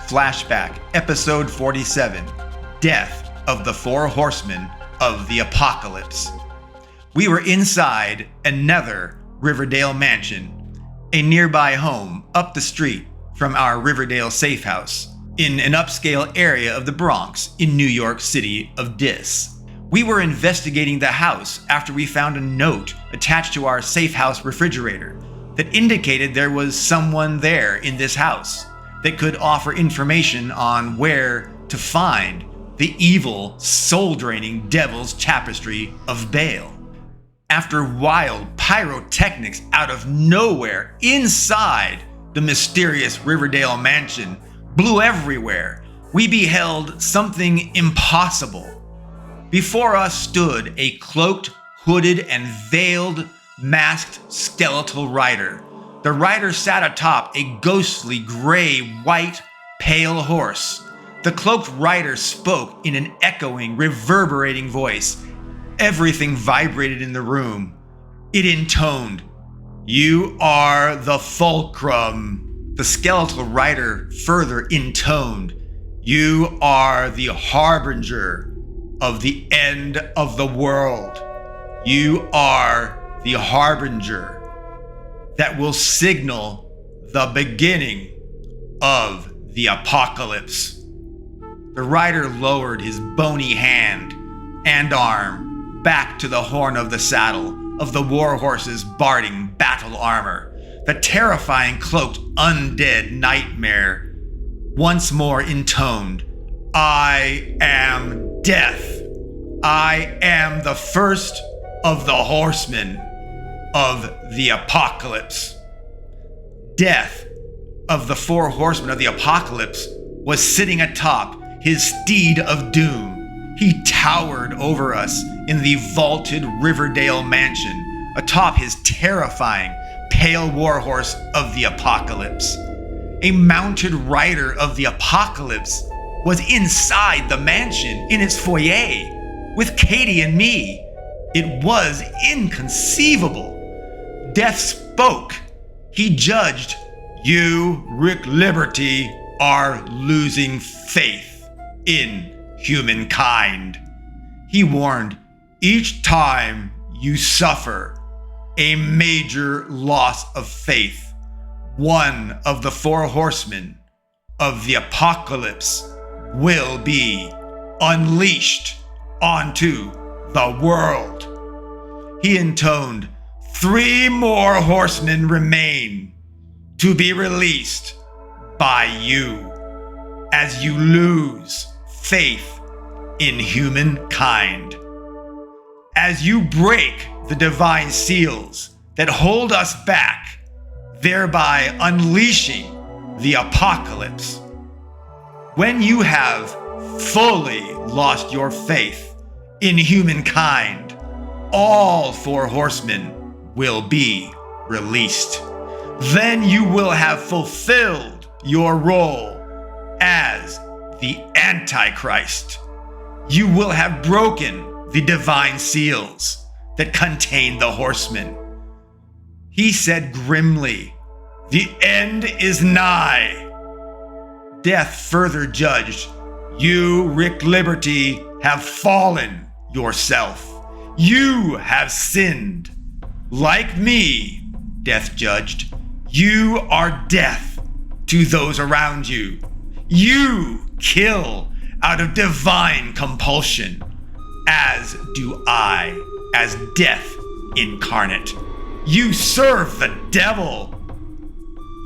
Flashback, Episode 47, Death of the Four Horsemen of the Apocalypse. We were inside another Riverdale mansion, a nearby home up the street from our Riverdale safe house, in an upscale area of the Bronx in New York City of Dis. We were investigating the house after we found a note attached to our safe house refrigerator that indicated there was someone there in this house that could offer information on where to find the evil, soul-draining Devil's Tapestry of Baal. After wild pyrotechnics out of nowhere inside the mysterious Riverdale mansion blew everywhere, we beheld something impossible. Before us stood a cloaked, hooded, and veiled, masked skeletal rider. The rider sat atop a ghostly gray-white pale horse. The cloaked rider spoke in an echoing, reverberating voice. Everything vibrated in the room. It intoned, "You are the fulcrum." The skeletal rider further intoned, "You are the harbinger of the end of the world. You are the harbinger that will signal the beginning of the apocalypse." The rider lowered his bony hand and arm back to the horn of the saddle of the war horse's barding battle armor. The terrifying cloaked undead nightmare once more intoned, "I am death. I am the first of the horsemen of the apocalypse." Death of the four horsemen of the apocalypse was sitting atop his steed of doom. He towered over us in the vaulted Riverdale mansion, atop his terrifying pale warhorse of the apocalypse. A mounted rider of the apocalypse was inside the mansion in its foyer with Katie and me. It was inconceivable. Death spoke. He judged, "You, Rick Liberty, are losing faith in humankind." He warned, "Each time you suffer a major loss of faith, one of the four horsemen of the apocalypse will be unleashed onto the world." He intoned, "3 more horsemen remain to be released by you as you lose faith in humankind. As you break the divine seals that hold us back, thereby unleashing the apocalypse. When you have fully lost your faith in humankind, all 4 horsemen will be released. Then you will have fulfilled your role as the Antichrist. You will have broken the divine seals that contain the horsemen." He said grimly, "The end is nigh." Death further judged, "You, Rick Liberty, have fallen yourself. You have sinned. Like me," Death judged, "you are death to those around you. You kill out of divine compulsion, as do I, as death incarnate. You serve the devil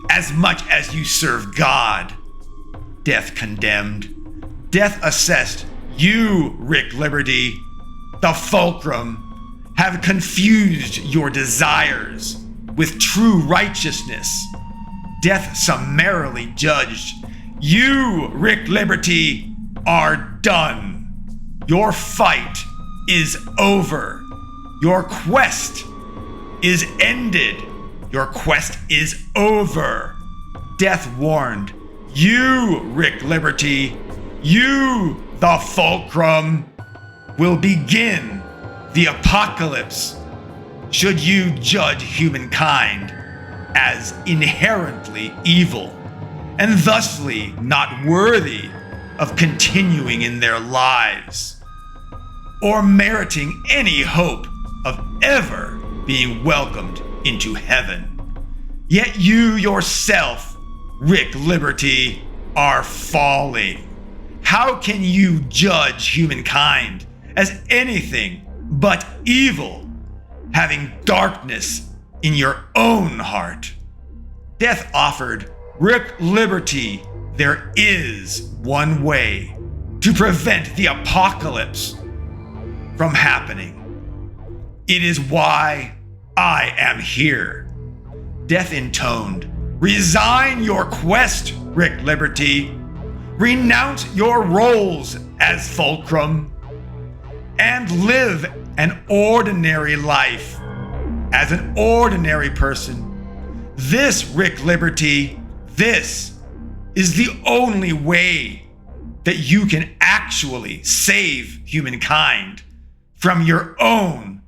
as much as you serve God," Death condemned. Death assessed, "You, Rick Liberty, the fulcrum, have confused your desires with true righteousness." Death summarily judged, "You, Rick Liberty, are done. Your fight is over. Your quest is ended. Your quest is over." Death warned, "You, Rick Liberty, you, the fulcrum, will begin the apocalypse should you judge humankind as inherently evil and thusly not worthy of continuing in their lives, or meriting any hope of ever being welcomed into heaven. Yet you yourself, Rick Liberty, are falling. How can you judge humankind as anything but evil, having darkness in your own heart? Death offered Rick Liberty there is one way to prevent the apocalypse from happening. It is why I am here. Death intoned, resign your quest, Rick Liberty. Renounce your roles as Fulcrum and live an ordinary life as an ordinary person. This, Rick Liberty, this is the only way that you can actually save humankind from your own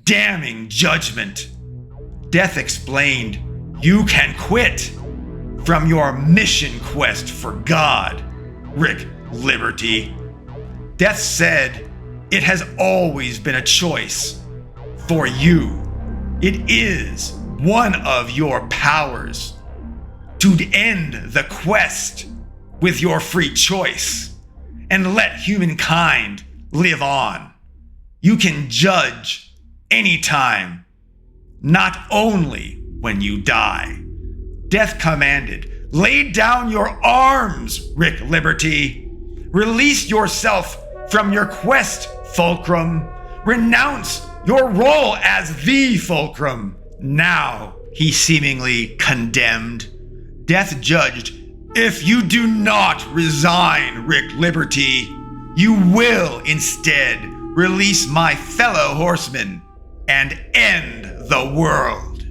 damning judgment. Death explained, you can quit from your mission quest for God, Rick Liberty. Death said, it has always been a choice for you. It is one of your powers to end the quest with your free choice and let humankind live on. You can judge anytime, not only when you die. Death commanded, lay down your arms, Rick Liberty. Release yourself from your quest, Fulcrum. Renounce your role as the Fulcrum. Now, he seemingly condemned. Death judged, if you do not resign, Rick Liberty, you will instead release my fellow horsemen and end the world.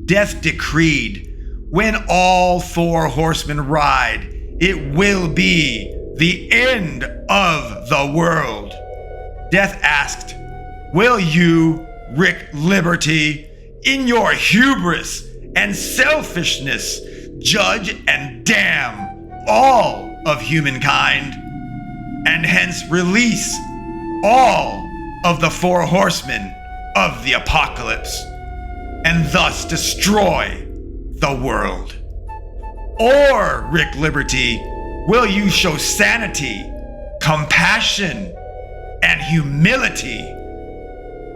Death decreed, when all 4 horsemen ride, it will be the end of the world. Death asked, will you, Rick Liberty, in your hubris and selfishness, judge and damn all of humankind, and hence release all of the 4 horsemen of the apocalypse, and thus destroy the world? Or, Rick Liberty, will you show sanity, compassion, and humility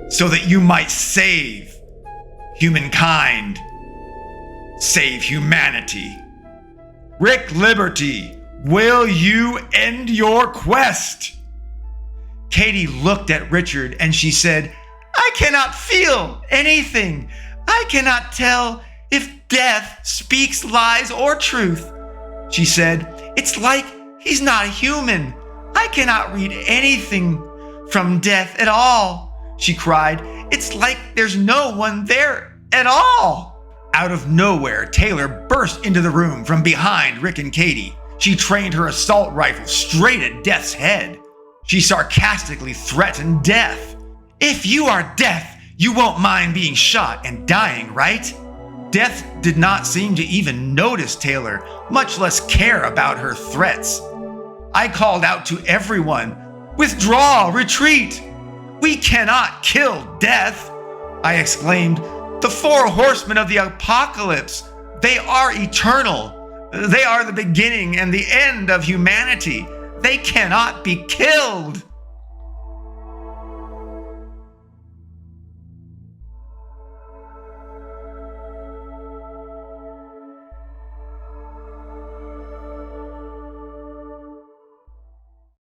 so that you might save humankind, save humanity? Rick Liberty, will you end your quest? Katie looked at Richard and she said, I cannot feel anything. I cannot tell if death speaks lies or truth. She said, it's like he's not human. I cannot read anything from death at all. She cried, it's like there's no one there at all. Out of nowhere, Taylor burst into the room from behind Rick and Katie. She trained her assault rifle straight at Death's head. She sarcastically threatened Death. If you are Death, you won't mind being shot and dying, right? Death did not seem to even notice Taylor, much less care about her threats. I called out to everyone, withdraw, retreat. We cannot kill Death, I exclaimed. The 4 horsemen of the apocalypse, they are eternal. They are the beginning and the end of humanity. They cannot be killed.